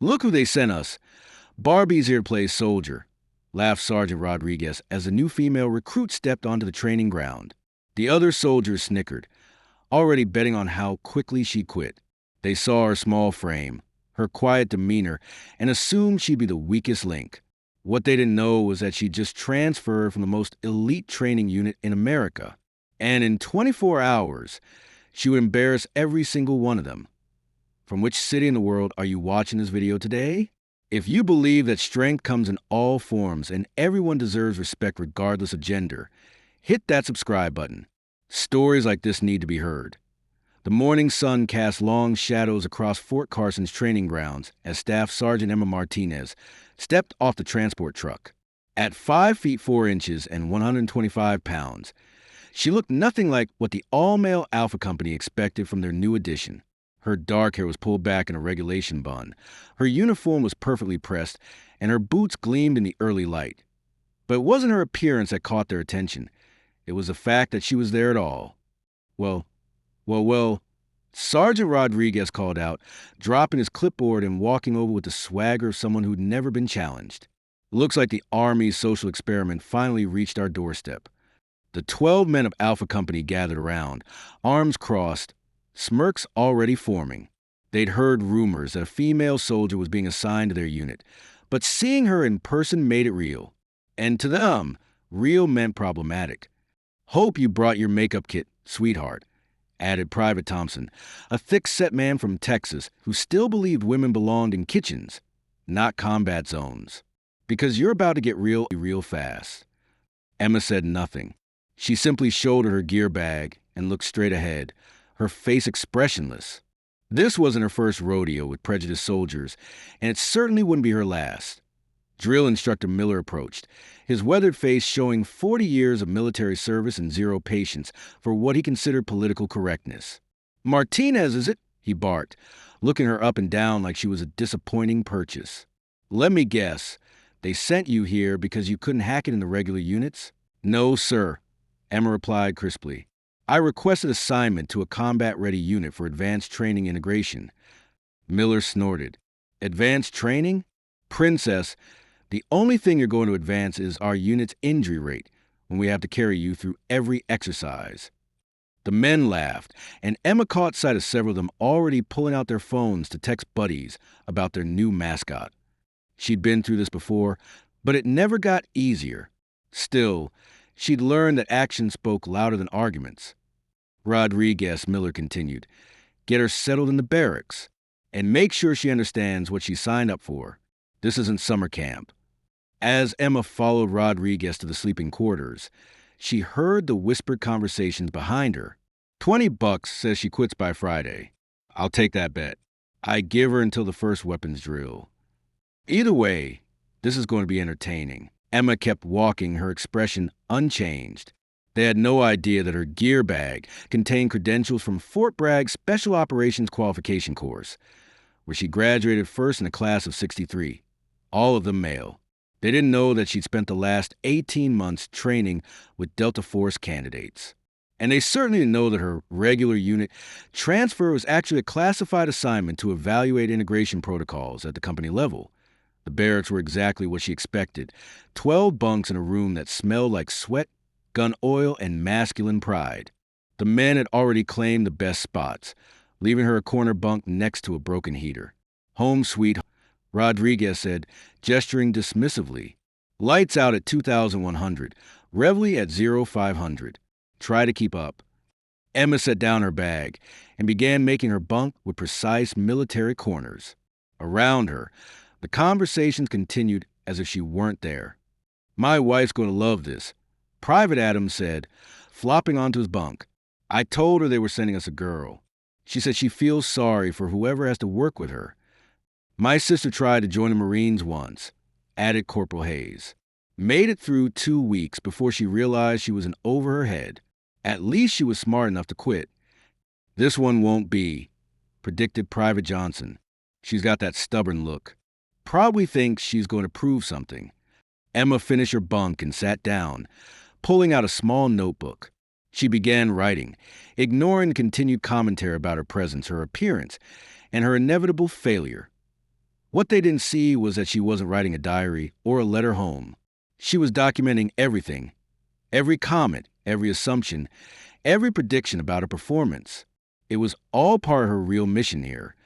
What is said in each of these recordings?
Look who they sent us. Barbie's here to play soldier, laughed Sergeant Rodriguez as a new female recruit stepped onto the training ground. The other soldiers snickered, already betting on how quickly she'd quit. They saw her small frame, her quiet demeanor, and assumed she'd be the weakest link. What they didn't know was that she'd just transferred from the most elite training unit in America. And in 24 hours, she would embarrass every single one of them. From which city in the world are you watching this video today? If you believe that strength comes in all forms and everyone deserves respect regardless of gender, hit that subscribe button. Stories like this need to be heard. The morning sun cast long shadows across Fort Carson's training grounds as Staff Sergeant Emma Martinez stepped off the transport truck. At 5 feet 4 inches and 125 pounds, she looked nothing like what the all-male Alpha Company expected from their new addition. Her dark hair was pulled back in a regulation bun. Her uniform was perfectly pressed, and her boots gleamed in the early light. But it wasn't her appearance that caught their attention. It was the fact that she was there at all. Well, Sergeant Rodriguez called out, dropping his clipboard and walking over with the swagger of someone who'd never been challenged. Looks like the Army's social experiment finally reached our doorstep. The 12 men of Alpha Company gathered around, arms crossed, smirks already forming. They'd heard rumors that a female soldier was being assigned to their unit, but seeing her in person made it real. And to them, real meant problematic. "Hope you brought your makeup kit, sweetheart," added Private Thompson, a thick-set man from Texas who still believed women belonged in kitchens, not combat zones. "Because you're about to get real fast." Emma said nothing. She simply shouldered her gear bag and looked straight ahead, her face expressionless. This wasn't her first rodeo with prejudiced soldiers, and it certainly wouldn't be her last. Drill Instructor Miller approached, his weathered face showing 40 years of military service and zero patience for what he considered political correctness. "Martinez, is it?" he barked, looking her up and down like she was a disappointing purchase. "Let me guess. They sent you here because you couldn't hack it in the regular units?" "No, sir," Emma replied crisply. "I requested assignment to a combat-ready unit for advanced training integration." Miller snorted. "Advanced training? Princess, the only thing you're going to advance is our unit's injury rate when we have to carry you through every exercise." The men laughed, and Emma caught sight of several of them already pulling out their phones to text buddies about their new mascot. She'd been through this before, but it never got easier. Still, she'd learned that action spoke louder than arguments. "Rodriguez," Miller continued, "get her settled in the barracks, and make sure she understands what she signed up for. This isn't summer camp." As Emma followed Rodriguez to the sleeping quarters, she heard the whispered conversations behind her. $20 says she quits by Friday. I'll take that bet. I give her until the first weapons drill. Either way, this is going to be entertaining. Emma kept walking, her expression unchanged. They had no idea that her gear bag contained credentials from Fort Bragg's Special Operations Qualification Course, where she graduated first in a class of 63, all of them male. They didn't know that she'd spent the last 18 months training with Delta Force candidates. And they certainly didn't know that her regular unit transfer was actually a classified assignment to evaluate integration protocols at the company level. The barracks were exactly what she expected, 12 bunks in a room that smelled like sweat, gun oil, and masculine pride. The men had already claimed the best spots, leaving her a corner bunk next to a broken heater. "Home sweet," Rodriguez said, gesturing dismissively. "Lights out at 2,100, reveille at 0,500. Try to keep up." Emma set down her bag and began making her bunk with precise military corners. Around her, the conversations continued as if she weren't there. "My wife's going to love this," Private Adams said, flopping onto his bunk. "I told her they were sending us a girl. She said she feels sorry for whoever has to work with her. My sister tried to join the Marines once," added Corporal Hayes. "Made it through 2 weeks before she realized she was in over her head. At least she was smart enough to quit." "This one won't be," predicted Private Johnson. "She's got that stubborn look. Probably thinks she's going to prove something." Emma finished her bunk and sat down, pulling out a small notebook. She began writing, ignoring the continued commentary about her presence, her appearance, and her inevitable failure. What they didn't see was that she wasn't writing a diary or a letter home. She was documenting everything, every comment, every assumption, every prediction about her performance. It was all part of her real mission here,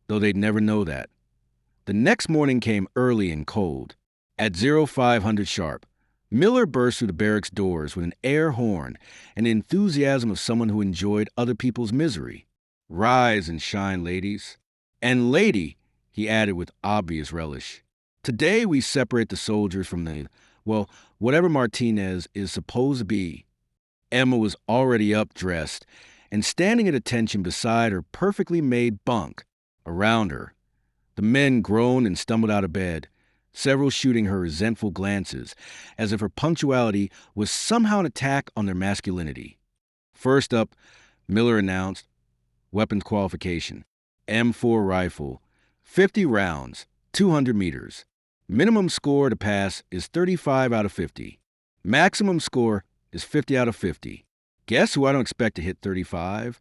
though they'd never know that. The next morning came early and cold. At 0500 sharp, Miller burst through the barracks doors with an air horn and the enthusiasm of someone who enjoyed other people's misery. Rise and shine, ladies. And lady, he added with obvious relish. Today we separate the soldiers from whatever Martinez is supposed to be. Emma was already up, dressed, and standing at attention beside her perfectly made bunk. Around her, the men groaned and stumbled out of bed, several shooting her resentful glances, as if her punctuality was somehow an attack on their masculinity. First up, Miller announced, weapons qualification, M4 rifle, 50 rounds, 200 meters. Minimum score to pass is 35 out of 50. Maximum score is 50 out of 50. Guess who I don't expect to hit 35?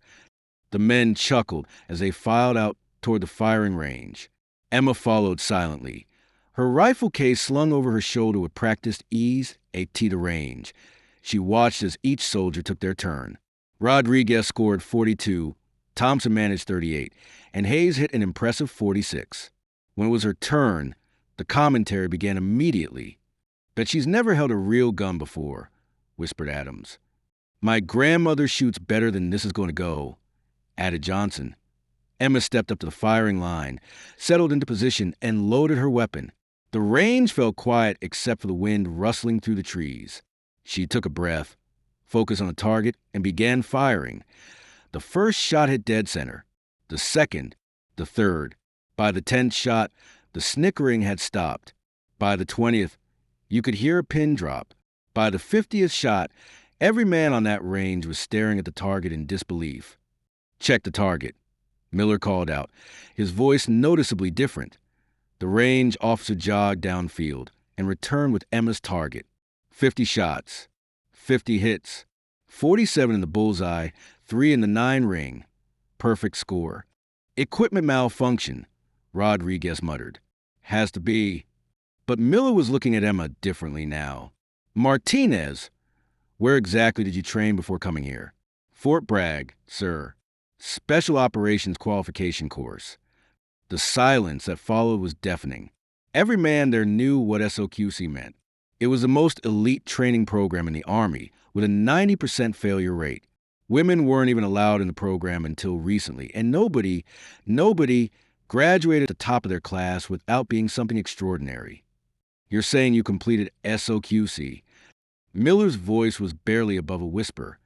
The men chuckled as they filed out toward the firing range. Emma followed silently, her rifle case slung over her shoulder with practiced ease, a T to range. She watched as each soldier took their turn. Rodriguez scored 42, Thompson managed 38, and Hayes hit an impressive 46. When it was her turn, the commentary began immediately. Bet she's never held a real gun before, whispered Adams. My grandmother shoots better than this is going to go, added Johnson. Emma stepped up to the firing line, settled into position, and loaded her weapon. The range fell quiet except for the wind rustling through the trees. She took a breath, focused on the target, and began firing. The first shot hit dead center, the second, the third. By the 10th shot, the snickering had stopped. By the 20th, you could hear a pin drop. By the 50th shot, every man on that range was staring at the target in disbelief. Check the target, Miller called out, his voice noticeably different. The range officer jogged downfield and returned with Emma's target. 50 shots, 50 hits, 47 in the bullseye, 3 in the 9 ring. Perfect score. Equipment malfunction, Rodriguez muttered. Has to be. But Miller was looking at Emma differently now. Martinez, where exactly did you train before coming here? Fort Bragg, sir. Special Operations Qualification Course. The silence that followed was deafening. Every man there knew what SOQC meant. It was the most elite training program in the Army, with a 90% failure rate. Women weren't even allowed in the program until recently, and nobody graduated at the top of their class without being something extraordinary. You're saying you completed SOQC? Miller's voice was barely above a whisper.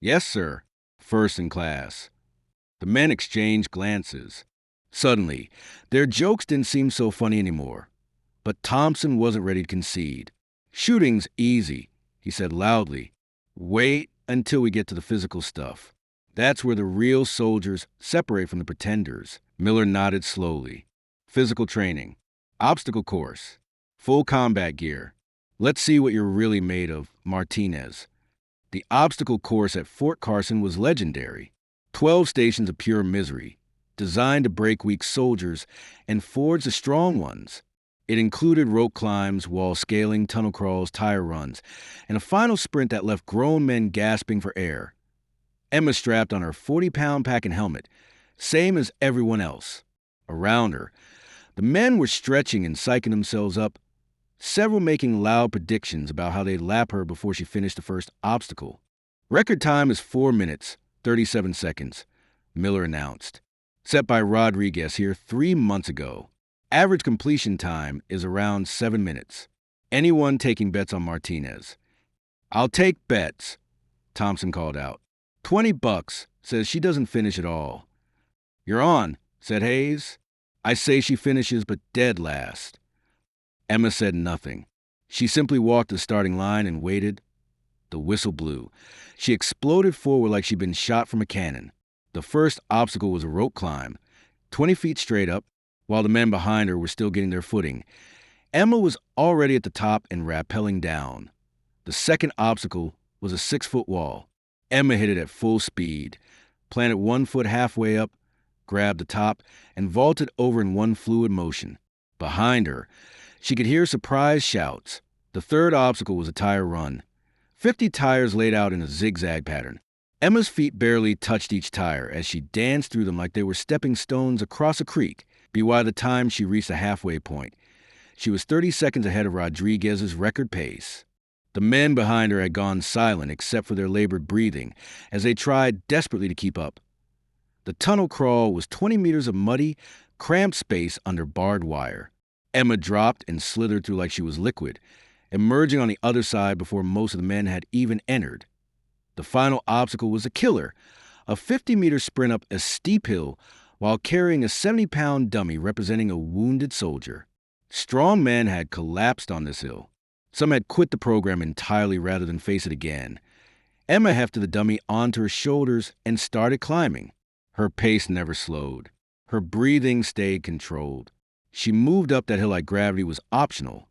Yes, sir. First in class. The men exchanged glances. Suddenly, their jokes didn't seem so funny anymore. But Thompson wasn't ready to concede. Shooting's easy, he said loudly. Wait until we get to the physical stuff. That's where the real soldiers separate from the pretenders. Miller nodded slowly. Physical training. Obstacle course. Full combat gear. Let's see what you're really made of, Martinez. The obstacle course at Fort Carson was legendary. 12 stations of pure misery, designed to break weak soldiers and forge the strong ones. It included rope climbs, wall scaling, tunnel crawls, tire runs, and a final sprint that left grown men gasping for air. Emma strapped on her 40-pound packing helmet, same as everyone else. Around her, the men were stretching and psyching themselves up, several making loud predictions about how they'd lap her before she finished the first obstacle. Record time is 4 minutes, 37 seconds, Miller announced. Set by Rodriguez here 3 months ago. Average completion time is around 7 minutes. Anyone taking bets on Martinez? I'll take bets, Thompson called out. $20 says she doesn't finish at all. You're on, said Hayes. I say she finishes, but dead last. Emma said nothing. She simply walked the starting line and waited. The whistle blew. She exploded forward like she'd been shot from a cannon. The first obstacle was a rope climb, 20 feet straight up, while the men behind her were still getting their footing. Emma was already at the top and rappelling down. The second obstacle was a 6-foot wall. Emma hit it at full speed, planted 1 foot halfway up, grabbed the top, and vaulted over in one fluid motion. Behind her, she could hear surprised shouts. The third obstacle was a tire run. 50 tires laid out in a zigzag pattern. Emma's feet barely touched each tire as she danced through them like they were stepping stones across a creek. By the time she reached the halfway point, she was 30 seconds ahead of Rodriguez's record pace. The men behind her had gone silent except for their labored breathing as they tried desperately to keep up. The tunnel crawl was 20 meters of muddy, cramped space under barbed wire. Emma dropped and slithered through like she was liquid, emerging on the other side before most of the men had even entered. The final obstacle was a killer, a 50-meter sprint up a steep hill while carrying a 70-pound dummy representing a wounded soldier. Strong men had collapsed on this hill. Some had quit the program entirely rather than face it again. Emma hefted the dummy onto her shoulders and started climbing. Her pace never slowed. Her breathing stayed controlled. She moved up that hill like gravity was optional.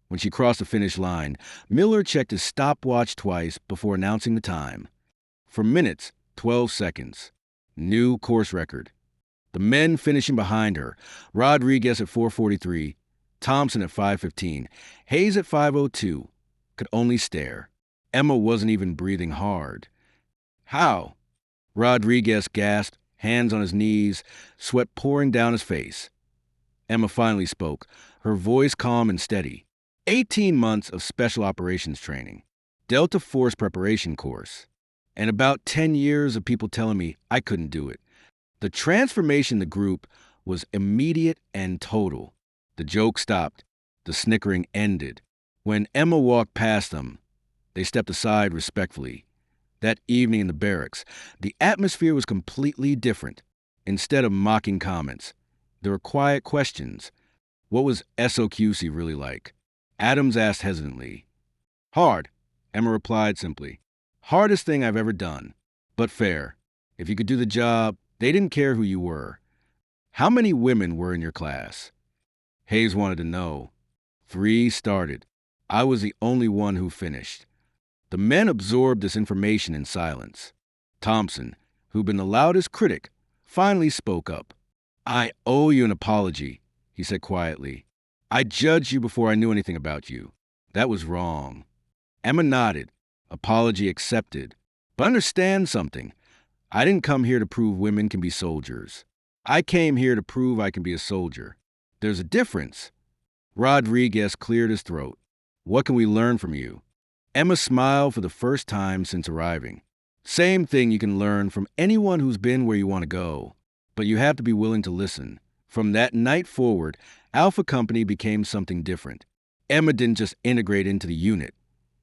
When she crossed the finish line, Miller checked his stopwatch twice before announcing the time. For minutes, 12 seconds. New course record. The men finishing behind her, Rodriguez at 4:43, Thompson at 5:15, Hayes at 5:02, could only stare. Emma wasn't even breathing hard. How? Rodriguez gasped, hands on his knees, sweat pouring down his face. Emma finally spoke, her voice calm and steady. 18 months of Special Operations training, Delta Force Preparation Course, and about 10 years of people telling me I couldn't do it. The transformation in the group was immediate and total. The joke stopped. The snickering ended. When Emma walked past them, they stepped aside respectfully. That evening in the barracks, the atmosphere was completely different. Instead of mocking comments, there were quiet questions. What was SOQC really like? Adams asked hesitantly. Hard, Emma replied simply. Hardest thing I've ever done, but fair. If you could do the job, they didn't care who you were. How many women were in your class? Hayes wanted to know. 3 started. I was the only one who finished. The men absorbed this information in silence. Thompson, who'd been the loudest critic, finally spoke up. I owe you an apology, he said quietly. I judged you before I knew anything about you. That was wrong. Emma nodded. Apology accepted. But understand something. I didn't come here to prove women can be soldiers. I came here to prove I can be a soldier. There's a difference. Rodriguez cleared his throat. What can we learn from you? Emma smiled for the first time since arriving. Same thing you can learn from anyone who's been where you want to go. But you have to be willing to listen. From that night forward, Alpha Company became something different. Emma didn't just integrate into the unit.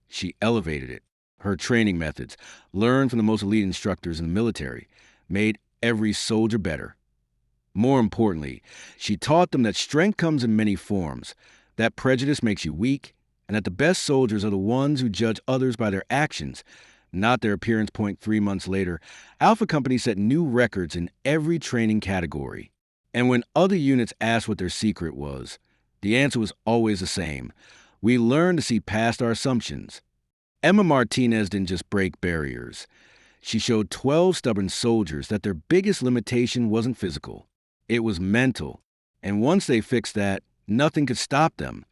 She elevated it. Her training methods, learned from the most elite instructors in the military, made every soldier better. More importantly, she taught them that strength comes in many forms, that prejudice makes you weak, and that the best soldiers are the ones who judge others by their actions, not their appearance. 3 months later, Alpha Company set new records in every training category. And when other units asked what their secret was, the answer was always the same. We learned to see past our assumptions. Emma Martinez didn't just break barriers. She showed 12 stubborn soldiers that their biggest limitation wasn't physical. It was mental. And once they fixed that, nothing could stop them.